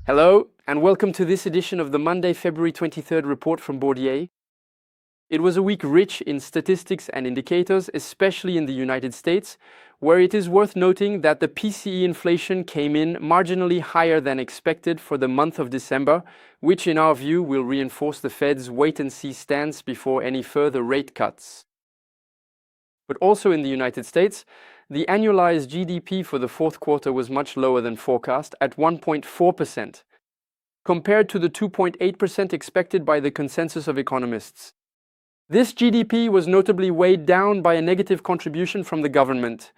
Hello, and welcome to this edition of the Monday, February 23rd report from Bourdier. It was a week rich in statistics and indicators, especially in the United States, where it is worth noting that the PCE inflation came in marginally higher than expected for the month of December, which in our view will reinforce the Fed's wait-and-see stance before any further rate cuts. But also in the United States, the annualized GDP for the fourth quarter was much lower than forecast at 1.4%, compared to the 2.8% expected by the consensus of economists. This GDP was notably weighed down by a negative contribution from the government.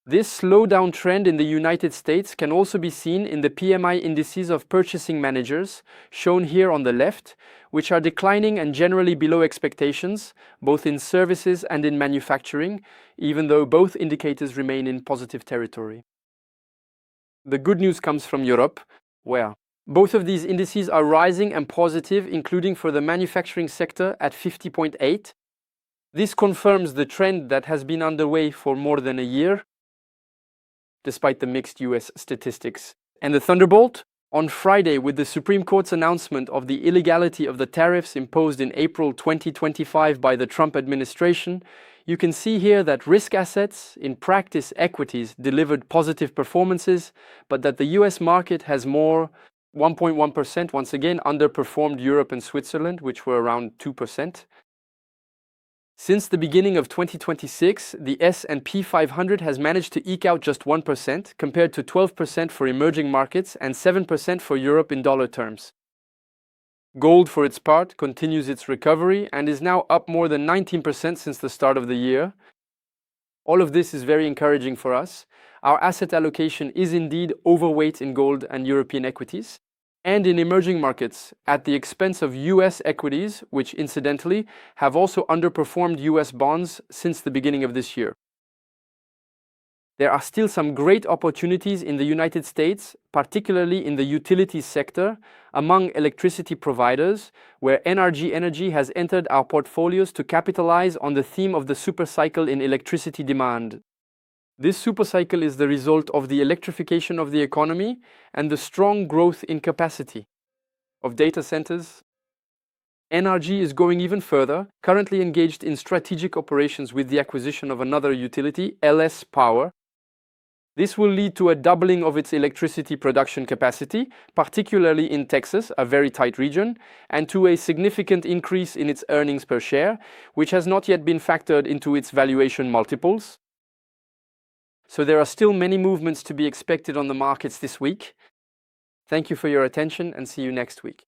This slowdown trend in the United States can also be seen in the PMI indices of purchasing managers, shown here on the left, which are declining and generally below expectations, both in services and in manufacturing, even though both indicators remain in positive territory. The good news comes from Europe, where both of these indices are rising and positive, including for the manufacturing sector at 50.8. This confirms the trend that has been underway for more than a year, despite the mixed US statistics. And the thunderbolt? On Friday, with the Supreme Court's announcement of the illegality of the tariffs imposed in April 2025 by the Trump administration, you can see here that risk assets, in practice equities, delivered positive performances, but that the US market has more 1.1% once again underperformed Europe and Switzerland, which were around 2%. Since the beginning of 2026, the S&P 500 has managed to eke out just 1%, compared to 12% for emerging markets and 7% for Europe in dollar terms. Gold, for its part, continues its recovery and is now up more than 19% since the start of the year. All of this is very encouraging for us. Our asset allocation is indeed overweight in gold and European equities, and in emerging markets, at the expense of US equities, which incidentally have also underperformed US bonds since the beginning of this year. There are still some great opportunities in the United States, particularly in the utilities sector, among electricity providers, where NRG Energy has entered our portfolios to capitalize on the theme of the supercycle in electricity demand. This supercycle is the result of the electrification of the economy and the strong growth in capacity of data centers. NRG is going even further, currently engaged in strategic operations with the acquisition of another utility, LS Power. This will lead to a doubling of its electricity production capacity, particularly in Texas, a very tight region, and to a significant increase in its earnings per share, which has not yet been factored into its valuation multiples. So there are still many movements to be expected on the markets this week. Thank you for your attention and see you next week.